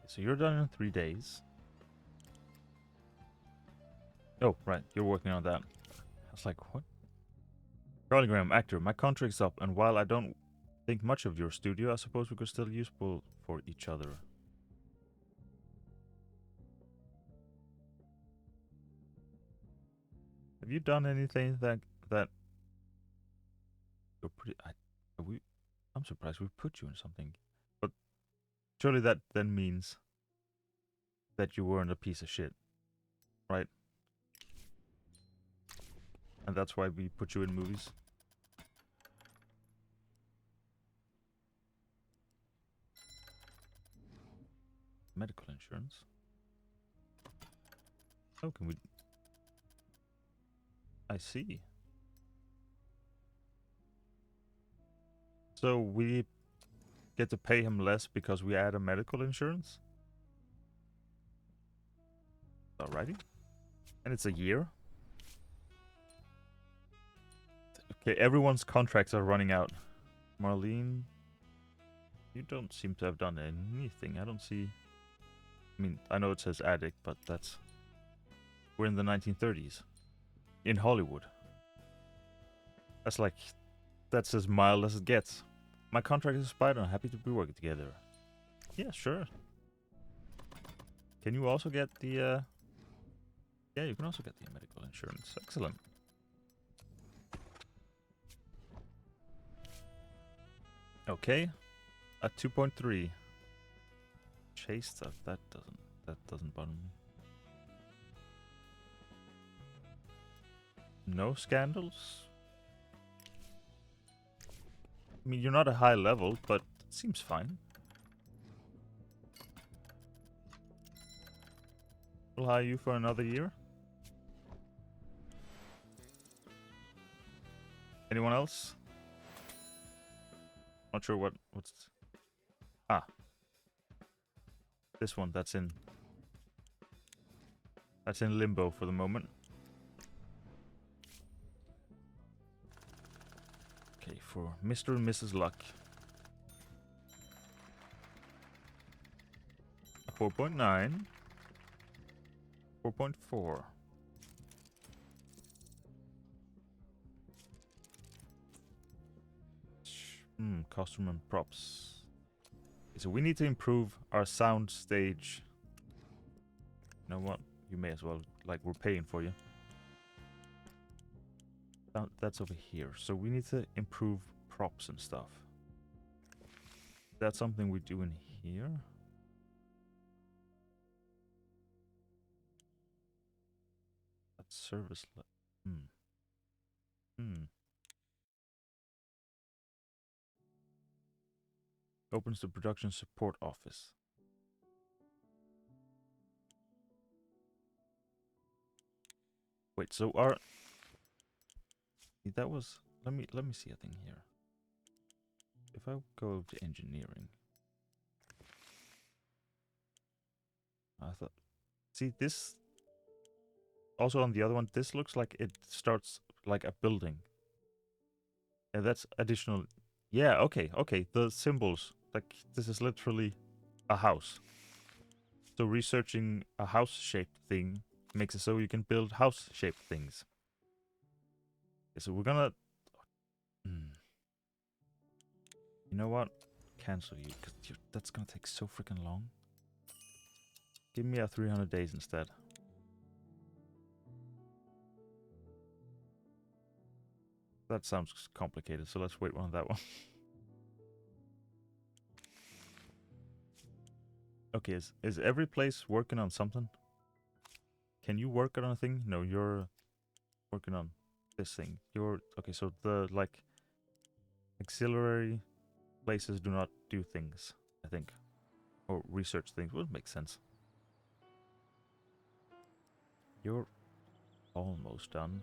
So you're done in 3 days. Oh, right. You're working on that. I was like, what? Charlie Graham, actor. My contract's up, and while I don't think much of your studio, I suppose we could still useful for each other. Have you done anything that you're pretty? I'm surprised we put you in something, but surely that then means that you weren't a piece of shit, right? And that's why we put you in movies. Medical insurance. Oh, can we? I see. So we get to pay him less because we add a medical insurance? Alrighty. And it's a year? Okay, everyone's contracts are running out. Marlene, you don't seem to have done anything. I don't see... I mean, I know it says addict, but that's... We're in the 1930s. In Hollywood. That's like... That's as mild as it gets. My contract is expired and I'm happy to be working together. Yeah, sure. Can you also get the... Yeah, you can also get the medical insurance. Excellent. Okay. At 2.3. Chase stuff, that doesn't bother me. No scandals? I mean, you're not a high level, but it seems fine. We'll hire you for another year. Anyone else? Not sure what's... Ah. This one, that's in limbo for the moment. Okay, for Mr. and Mrs. Luck. 4.9. 4.4. Costume and props. Okay, so we need to improve our sound stage. You know what? You may as well, like, we're paying for you. That's over here. So we need to improve props and stuff. That's something we do in here. That's service. Opens the production support office. Wait, so our... That was... Let me see a thing here. If I go to engineering... I thought... See, this... Also on the other one, this looks like it starts like a building. And that's additional... Yeah, okay. The symbols. Like, this is literally a house. So researching a house-shaped thing makes it so you can build house-shaped things. Okay, so we're gonna... You know what? Cancel you, because that's gonna take so freaking long. Give me a 300 days instead. That sounds complicated, so let's wait on that one. Okay, is every place working on something? Can you work on a thing? No, you're working on this thing. Okay, so the, like, auxiliary places do not do things, I think. Or research things. Would make sense. You're almost done.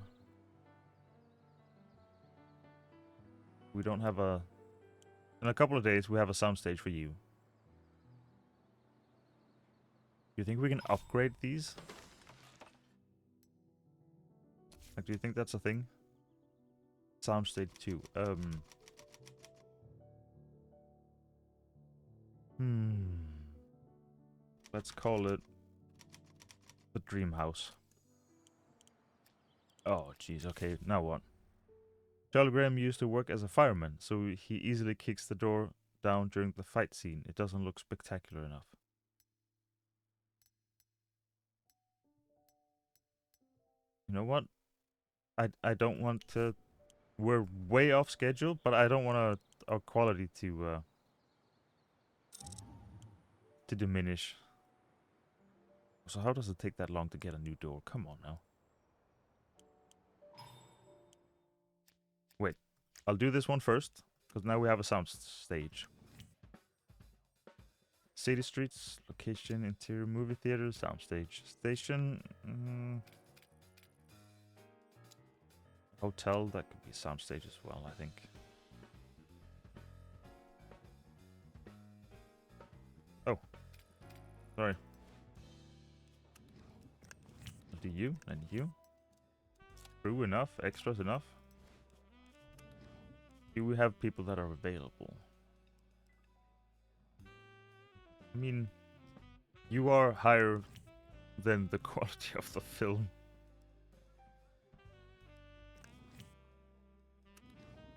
We don't have a... In a couple of days, we have a soundstage for you. You think we can upgrade these? Like, do you think that's a thing? Soundstage 2. Let's call it the dream house. Oh, jeez. Okay, now what? Charlie Graham used to work as a fireman, so he easily kicks the door down during the fight scene. It doesn't look spectacular enough. You know what? I don't want to... We're way off schedule, but I don't want our quality to diminish. So how does it take that long to get a new door? Come on now. Wait, I'll do this one first, because now we have a sound stage. City streets, location, interior, movie theater, soundstage, station, hotel. That could be soundstage as well, I think. Oh, sorry. Do you and you? Crew enough? Extras enough? Do we have people that are available? I mean, you are higher than the quality of the film.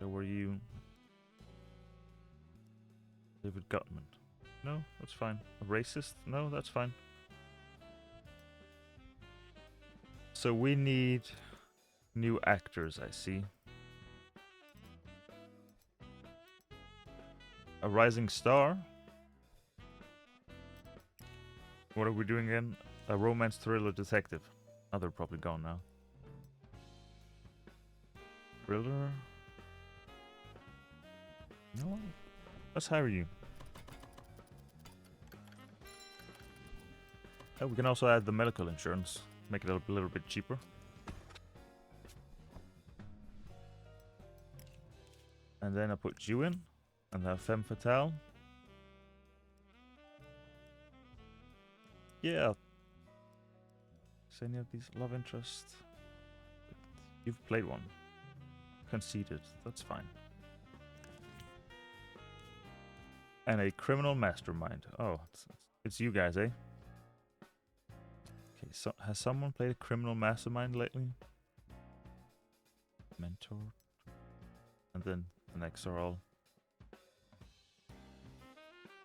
So were you... David Gutman? No, that's fine. A racist? No, that's fine. So we need new actors, I see. A rising star? What are we doing again? A romance thriller detective. Oh, they're probably gone now. Thriller? No? Let's hire you. Oh, we can also add the medical insurance. Make it a little bit cheaper. And then I put you in. And the femme fatale. Yeah. Is any of these love interest? You've played one. Conceded. That's fine. And a criminal mastermind. Oh, it's you guys, eh? Okay, so has someone played a criminal mastermind lately? Mentor. And then the next are all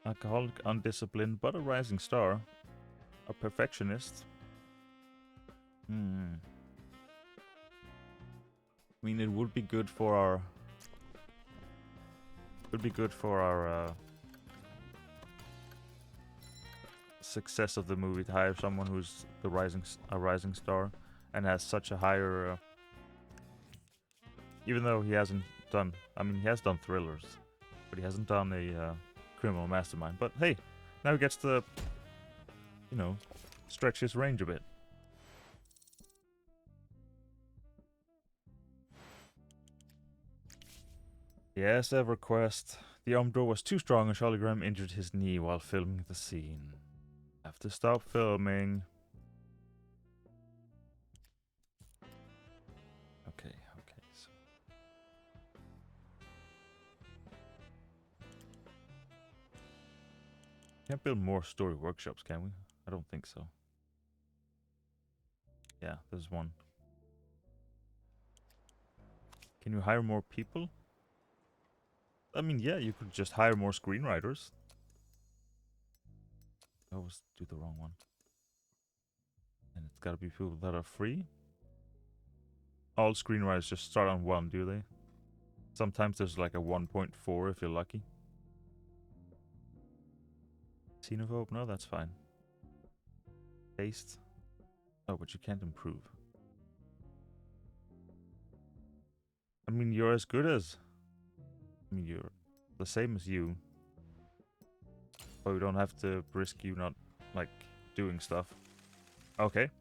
alcoholic, undisciplined, but a rising star. A perfectionist. I mean, it would be good for our... success of the movie to hire someone who's a rising star and has such a higher... even though he hasn't done... I mean, he has done thrillers, but he hasn't done a criminal mastermind. But hey, now he gets to, you know, stretch his range a bit. Yes, EverQuest. The armed door was too strong and Charlie Graham injured his knee while filming the scene. Have to stop filming. Okay, so... Can't build more story workshops, can we? I don't think so. Yeah, there's one. Can you hire more people? I mean, yeah, you could just hire more screenwriters. I always do the wrong one. And it's gotta be people that are free. All screenwriters just start on 1, do they? Sometimes there's like a 1.4 if you're lucky. Xenophobe? No, that's fine. Taste? Oh, but you can't improve. I mean, you're as good as... I mean, you're the same as you. But we don't have to risk you not, like, doing stuff. Okay.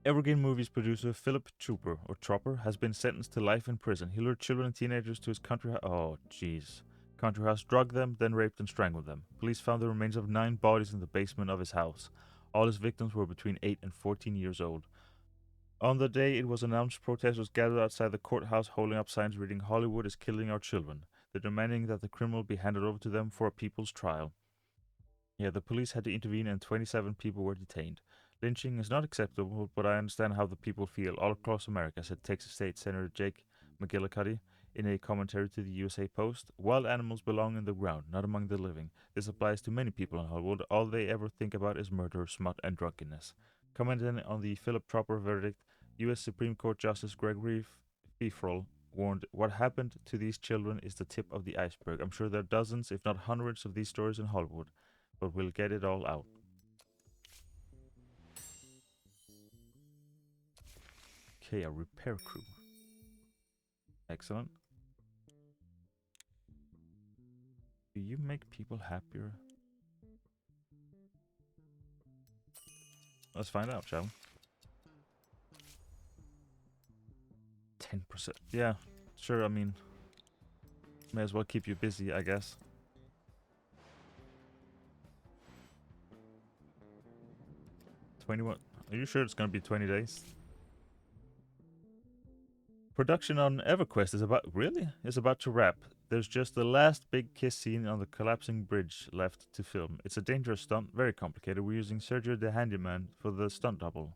Evergreen Movies producer Philip Chopper has been sentenced to life in prison. He lured children and teenagers to his country house. Oh, jeez. Country house, drugged them, then raped and strangled them. Police found the remains of 9 bodies in the basement of his house. All his victims were between 8 and 14 years old. On the day it was announced, protesters gathered outside the courthouse holding up signs reading, "Hollywood is killing our children." They're demanding that the criminal be handed over to them for a people's trial. Yeah, the police had to intervene and 27 people were detained. Lynching is not acceptable, but I understand how the people feel all across America, said Texas State Senator Jake McGillicuddy in a commentary to the USA Post. Wild animals belong in the ground, not among the living. This applies to many people in Hollywood. All they ever think about is murder, smut, and drunkenness. Commenting on the Philip Tropper verdict, U.S. Supreme Court Justice Gregory Feifel warned, "What happened to these children is the tip of the iceberg. I'm sure there are dozens, if not hundreds, of these stories in Hollywood, but we'll get it all out." Okay, a repair crew. Excellent. Do you make people happier? Let's find out, shall we? 10%. Yeah, sure, I mean, may as well keep you busy, I guess. 21. Are you sure it's gonna be 20 days? Production on EverQuest is about to wrap. There's just the last big kiss scene on the collapsing bridge left to film. It's a dangerous stunt, very complicated. We're using Sergio the Handyman for the stunt double.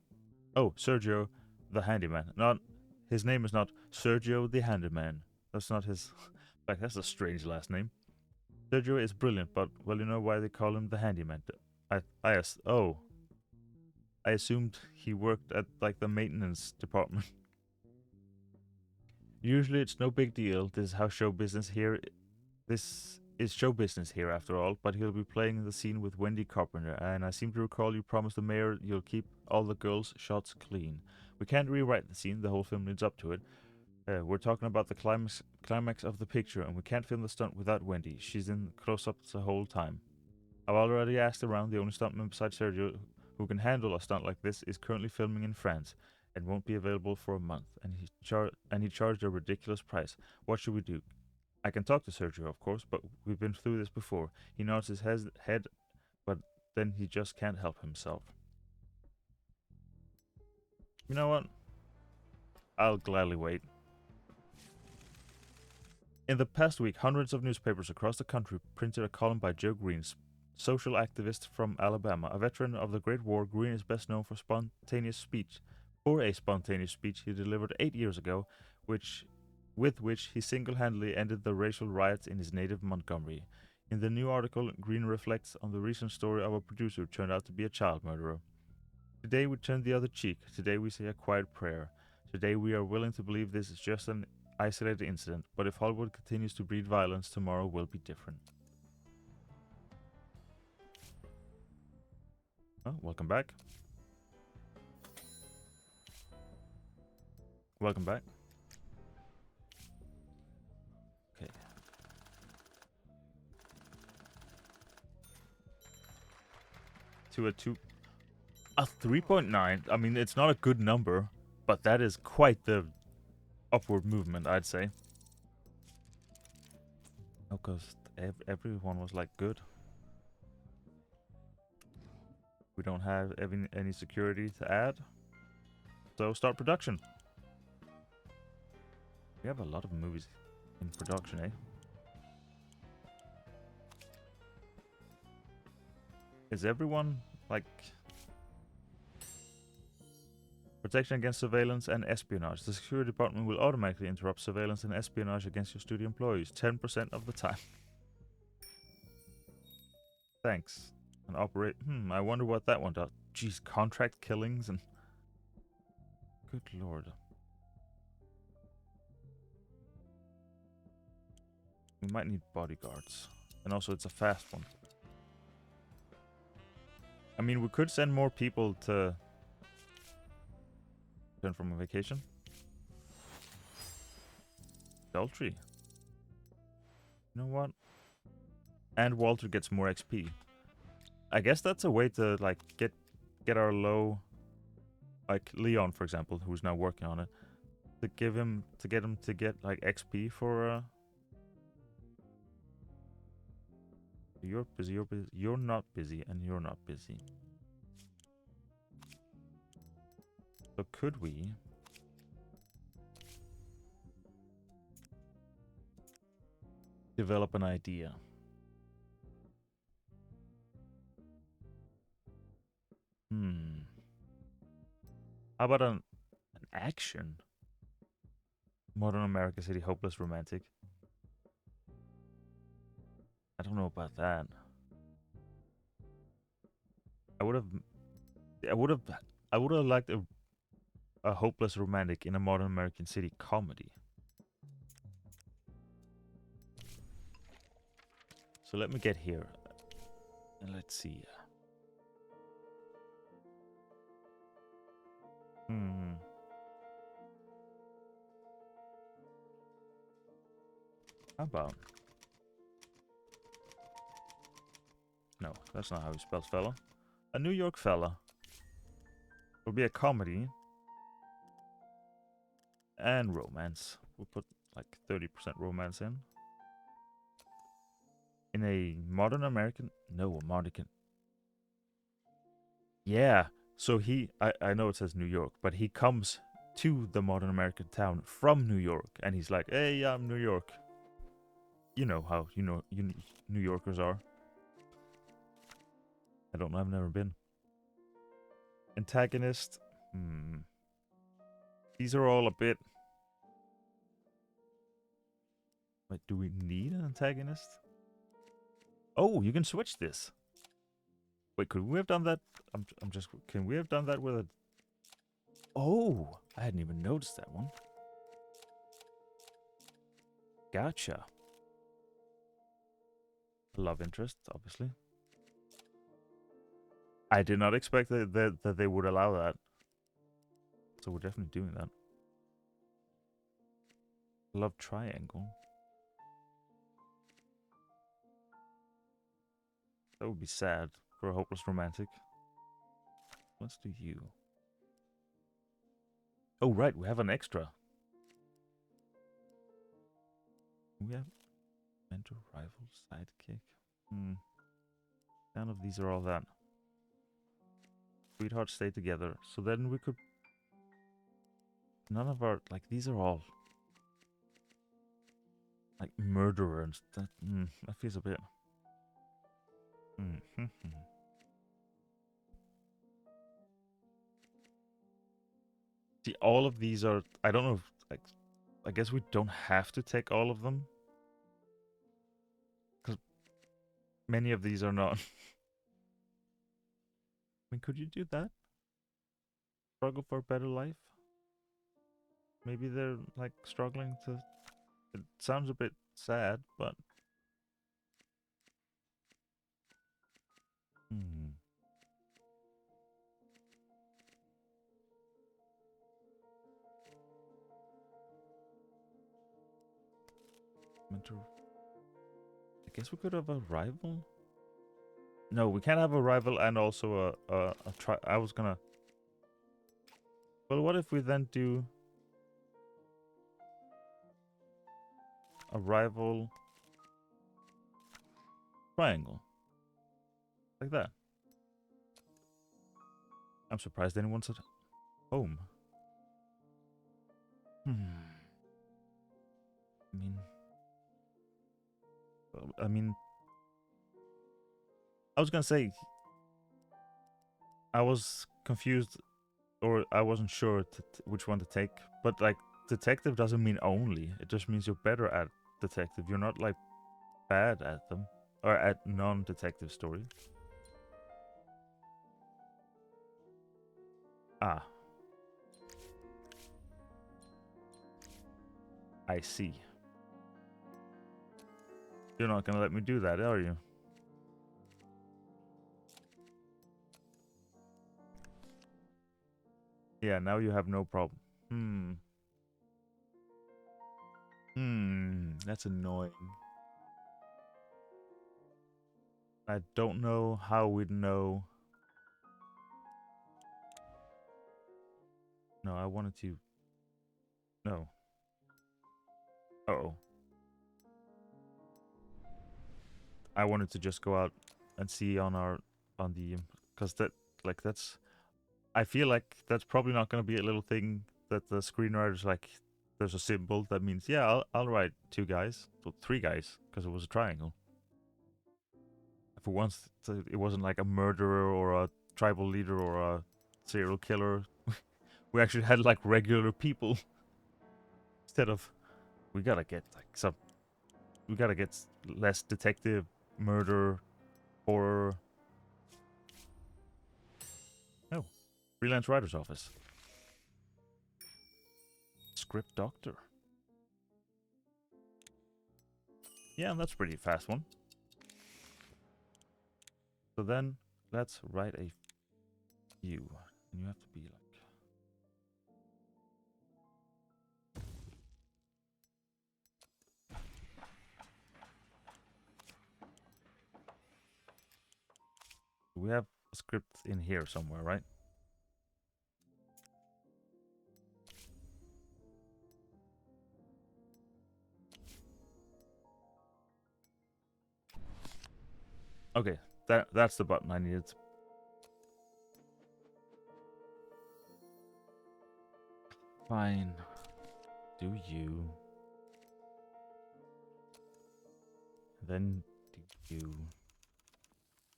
Oh, Sergio the Handyman. Not his name is not Sergio the Handyman. That's not his. Like, that's a strange last name. Sergio is brilliant, but well, you know why they call him the Handyman. I assumed he worked at like the maintenance department. Usually it's no big deal. This is show business here after all, but he'll be playing the scene with Wendy Carpenter, and I seem to recall you promised the mayor you'll keep all the girls' shots clean. We can't rewrite the scene, the whole film leads up to it. We're talking about the climax of the picture, and we can't film the stunt without Wendy. She's in close-ups the whole time. I've already asked around. The only stuntman besides Sergio who can handle a stunt like this is currently filming in France and won't be available for a month, and he charged a ridiculous price. What should we do? I can talk to Sergio, of course, but we've been through this before. He nods his head, but then he just can't help himself. You know what? I'll gladly wait. In the past week, hundreds of newspapers across the country printed a column by Joe Green, social activist from Alabama. A veteran of the Great War, Green is best known for a spontaneous speech he delivered 8 years ago, with which he single-handedly ended the racial riots in his native Montgomery. In the new article, Green reflects on the recent story of a producer who turned out to be a child murderer. Today we turn the other cheek. Today we say a quiet prayer. Today we are willing to believe this is just an isolated incident, but if Hollywood continues to breed violence, tomorrow will be different. Oh, welcome back. Welcome back. Okay. A 3.9. I mean, it's not a good number, but that is quite the upward movement, I'd say. Oh, because everyone was like good. We don't have any security to add. So start production. We have a lot of movies in production, eh? Is everyone, like... Protection against surveillance and espionage. The security department will automatically interrupt surveillance and espionage against your studio employees 10% of the time. Thanks. And operate... I wonder what that one does. Jeez, contract killings and... Good lord. We might need bodyguards. And also it's a fast one. I mean, we could send more people to... Return from a vacation. Adultery. You know what? And Walter gets more XP. I guess that's a way to, like, get our low... Like, Leon, for example, who's now working on it. To get him to get, like, XP for, You're busy, you're not busy, and you're not busy. So could we... develop an idea? Hmm. How about an action? Modern American City Hopeless Romantic. I don't know about that. I would have I would have I would have liked a hopeless romantic in a modern American city comedy. So let me get here and let's see. Hmm. How about? No, that's not how he spells fella. A New York fella. Will be a comedy and romance. We'll put like 30% romance in. In a modern American, no, American. Yeah. So I know it says New York, but he comes to the modern American town from New York, and he's like, "Hey, I'm New York." You know how New Yorkers are. I don't know. I've never been. Antagonist. Hmm. These are all a bit. Wait, do we need an antagonist? Oh, you can switch this. Wait, could we have done that? I'm just. Can we have done that with a? Oh, I hadn't even noticed that one. Gotcha. Love interest, obviously. I did not expect that they would allow that. So we're definitely doing that. Love triangle. That would be sad for a hopeless romantic. Let's do you. Oh, right, we have an extra. We have mentor, rival, sidekick. None of these are all that. Sweethearts stay together. So then we could... None of our... Like, these are all... Like, murderers. That feels a bit... See, all of these are... I don't know if... Like, I guess we don't have to take all of them. Because many of these are not... I mean, could you do that? Struggle for a better life? Maybe they're, like, struggling to... It sounds a bit sad, but... Mentor... I guess we could have a rival? No, we can't have a rival and also a I was gonna... Well, what if we then do... A rival... Triangle? Like that. I'm surprised anyone's at home. I mean... I was gonna say... I was confused, or I wasn't sure which one to take. But, like, detective doesn't mean only. It just means you're better at detective. You're not, like, bad at them. Or at non-detective story. Ah. I see. You're not gonna let me do that, are you? Yeah, now you have no problem. That's annoying. I don't know how we'd know. No, I wanted to... No. Uh-oh. I wanted to just go out and see on the... Because that, like, that's... I feel like that's probably not going to be a little thing that the screenwriter's like... There's a symbol that means, yeah, I'll write 2 guys. Well, 3 guys, because it was a triangle. For once, it wasn't like a murderer or a tribal leader or a serial killer. We actually had like regular people instead of we gotta get less detective, murder, horror. Oh, freelance writer's office. Script doctor. Yeah, that's a pretty fast one. So then let's write a few. And you have to be like we have a script in here somewhere, right? Okay, that's the button I needed. Fine. Do you. Then do you.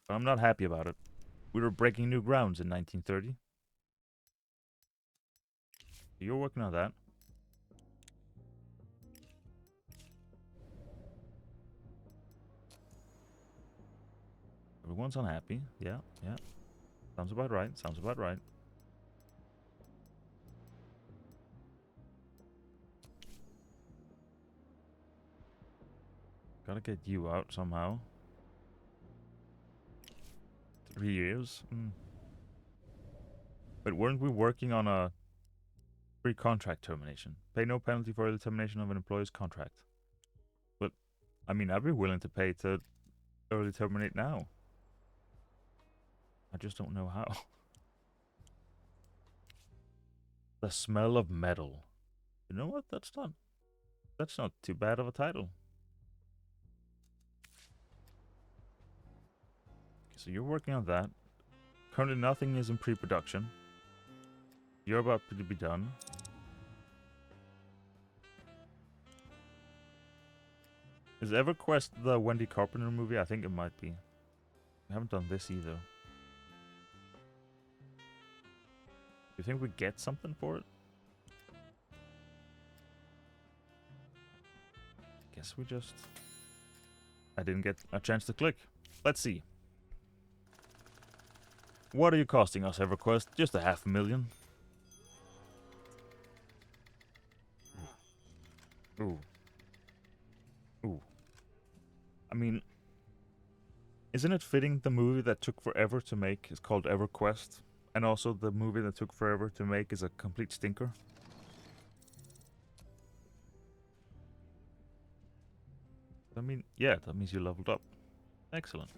But I'm not happy about it. We were breaking new grounds in 1930. You're working on that. Everyone's unhappy. Yeah, yeah. Sounds about right. Sounds about right. Gotta get you out somehow. 3 years? But weren't we working on a free contract termination? Pay no penalty for early termination of an employee's contract. But, I mean, I'd be willing to pay to early terminate now. I just don't know how. The smell of metal. You know what? That's not too bad of a title. Okay, so you're working on that. Currently nothing is in pre-production. You're about to be done. Is EverQuest the Wendy Carpenter movie? I think it might be. We haven't done this either. Do you think we get something for it? Guess we just... I didn't get a chance to click. Let's see. What are you costing us, EverQuest? Just $500,000. Ooh. Ooh. I mean, isn't it fitting the movie that took forever to make is called EverQuest? And also the movie that took forever to make is a complete stinker? I mean, yeah, that means you leveled up. Excellent.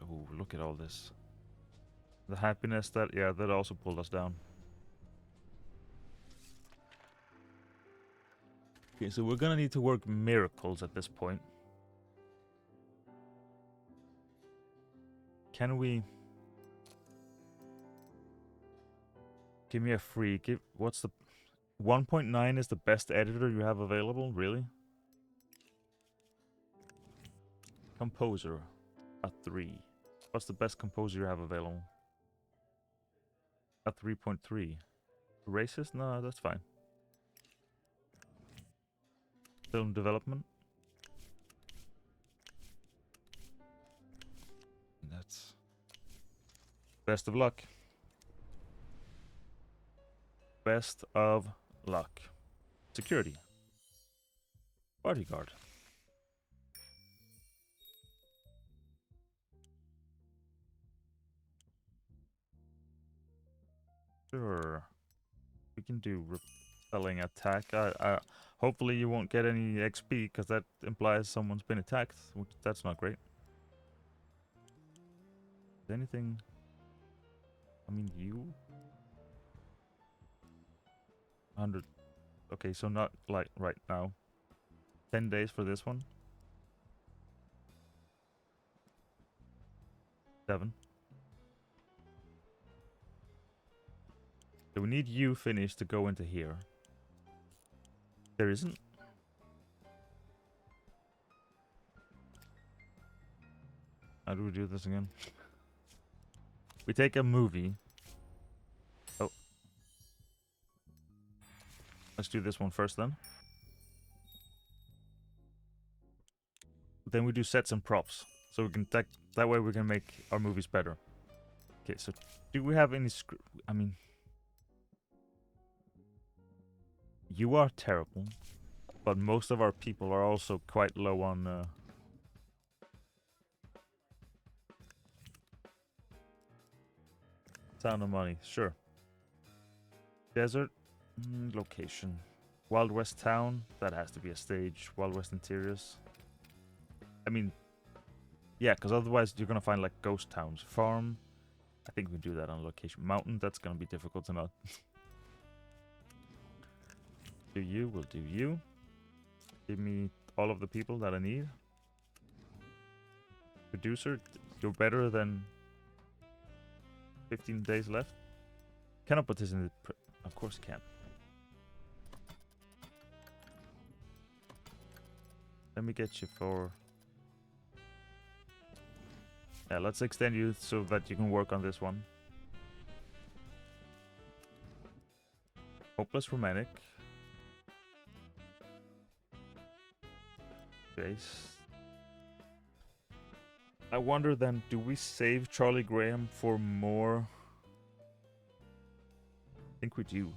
Oh, look at all this. The happiness that, yeah, that also pulled us down. Okay, so we're gonna need to work miracles at this point. Can we... Give me a free... What's the... 1.9 is the best editor you have available? Really? Composer. A 3. What's the best composer you have available? A 3.3. Racist? No, that's fine. Film development. That's... Best of luck. Best of luck. Security. Bodyguard. Sure. We can do repelling attack. Hopefully you won't get any XP, because that implies someone's been attacked, which that's not great. Is anything... I mean, you... 100... Okay, so not like right now. 10 days for this one. 7. So we need you finished to go into here. There isn't. How do we do this again? We take a movie. Oh. Let's do this one first then. Then we do sets and props. So we can that way we can make our movies better. Okay, so do we have any script? I mean, you are terrible, but most of our people are also quite low on sound of money. Sure. Desert location. Wild West town. That has to be a stage. Wild West interiors. I mean, yeah, because otherwise you're gonna find like ghost towns. Farm. I think we do that on location. Mountain. That's gonna be difficult to not. Do you? We'll do you. Give me all of the people that I need. Producer. You're better than 15 days left. Cannot put this in the... Of course you can. Let me get you for... Yeah, let's extend you so that you can work on this one. Hopeless Romantic. Base. I wonder then, do we save Charlie Graham for more? I think we do.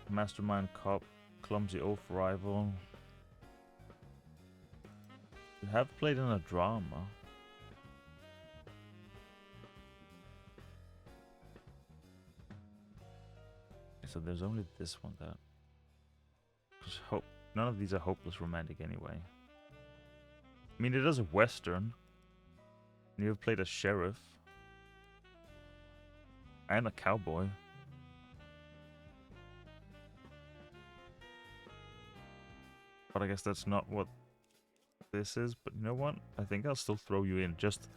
Mastermind Cop, Clumsy Oaf Rival. We have played in a drama. So there's only this one that... None of these are Hopeless Romantic anyway. I mean, it is a Western. And you've played a sheriff. And a cowboy. But I guess that's not what this is. But you know what? I think I'll still throw you in. Just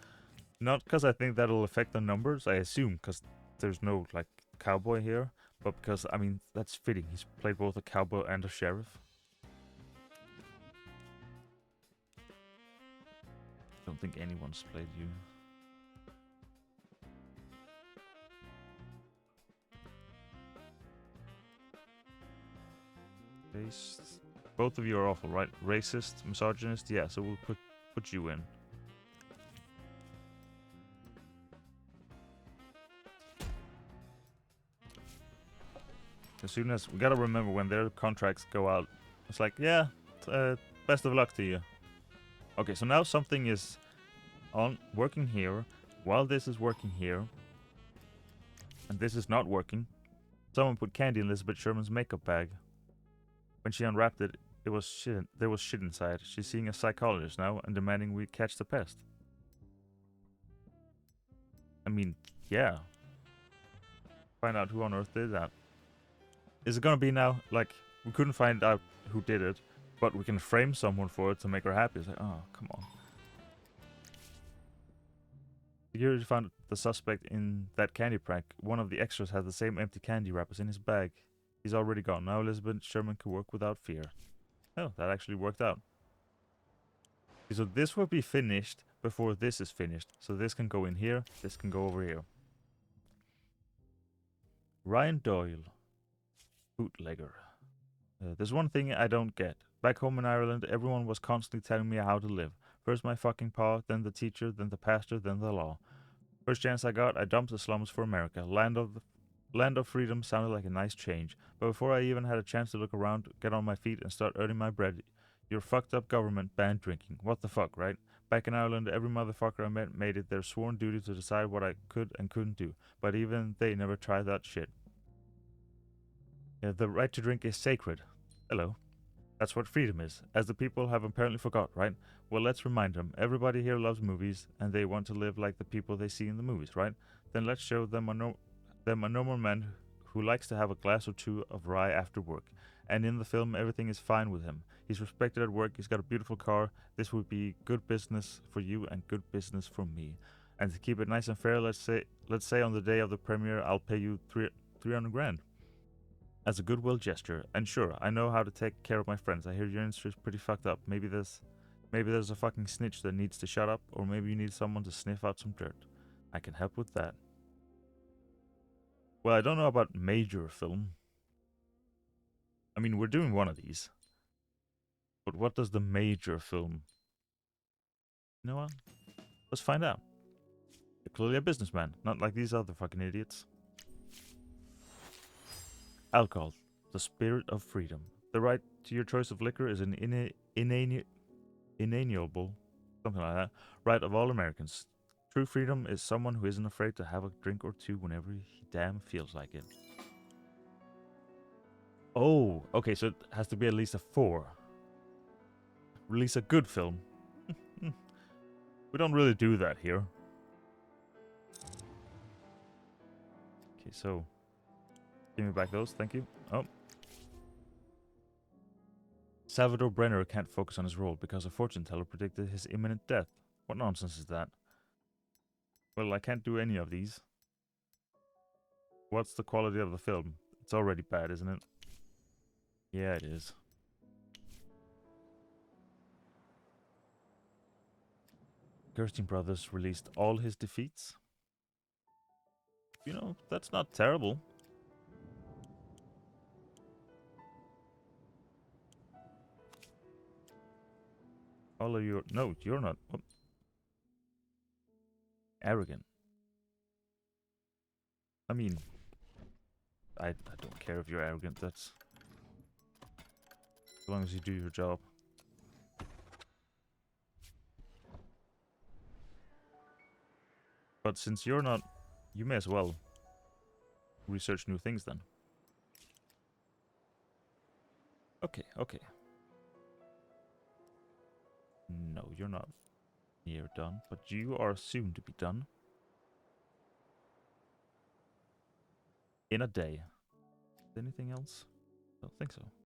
not because I think that'll affect the numbers. I assume because there's no like cowboy here. But because, I mean, that's fitting. He's played both a cowboy and a sheriff. I don't think anyone's played you. Racist. Both of you are awful, right? Racist, misogynist, yeah, so we'll put you in. As soon as we gotta remember when their contracts go out, it's like, yeah, best of luck to you. Okay, so now something is on working here, while this is working here, and this is not working. Someone put candy in Elizabeth Sherman's makeup bag. When she unwrapped it, it was shit. There was shit inside. She's seeing a psychologist now and demanding we catch the pest. I mean, yeah. Find out who on earth did that. Is it gonna be now, like, we couldn't find out who did it, but we can frame someone for it to make her happy? It's like, oh, come on. Security found the suspect in that candy prank. One of the extras had the same empty candy wrappers in his bag. He's already gone. Now Elizabeth Sherman can work without fear. Oh, that actually worked out. So this will be finished before this is finished. So this can go in here, this can go over here. Ryan Doyle. Bootlegger. There's one thing I don't get. Back home in Ireland, everyone was constantly telling me how to live. First my fucking pa, then the teacher, then the pastor, then the law. First chance I got, I dumped the slums for America. Land of freedom sounded like a nice change. But before I even had a chance to look around, get on my feet, and start earning my bread, your fucked up government banned drinking. What the fuck, right? Back in Ireland, every motherfucker I met made it their sworn duty to decide what I could and couldn't do. But even they never tried that shit. Yeah, the right to drink is sacred. Hello. That's what freedom is, as the people have apparently forgot, right? Well, let's remind them. Everybody here loves movies, and they want to live like the people they see in the movies, right? Then let's show them a normal man who likes to have a glass or two of rye after work. And in the film, everything is fine with him. He's respected at work, he's got a beautiful car. This would be good business for you and good business for me. And to keep it nice and fair, let's say on the day of the premiere, I'll pay you 300 grand. As a goodwill gesture. And sure, I know how to take care of my friends. I hear your industry is pretty fucked up. Maybe Maybe there's a fucking snitch that needs to shut up, or maybe you need someone to sniff out some dirt. I can help with that. Well, I don't know about major film. I mean, we're doing one of these. But what does the major film? You know what? Let's find out. You're clearly a businessman, not like these other fucking idiots. Alcohol, the spirit of freedom. The right to your choice of liquor is an inalienable, something like that, right of all Americans. True freedom is someone who isn't afraid to have a drink or two whenever he damn feels like it. Oh, okay, so it has to be at least a 4. Release a good film. We don't really do that here. Okay, so give me back those, thank you. Oh. Salvador Brenner can't focus on his role because a fortune teller predicted his imminent death. What nonsense is that? Well, I can't do any of these. What's the quality of the film? It's already bad, isn't it? Yeah, it is. Gerstein Brothers released all his defeats. You know, that's not terrible. All of your... No, you're not. Oh. Arrogant. I mean, I don't care if you're arrogant. That's... As long as you do your job. But since you're not... You may as well research new things then. Okay, okay. No, you're not near done, but you are soon to be done. In a day. Anything else? I don't think so.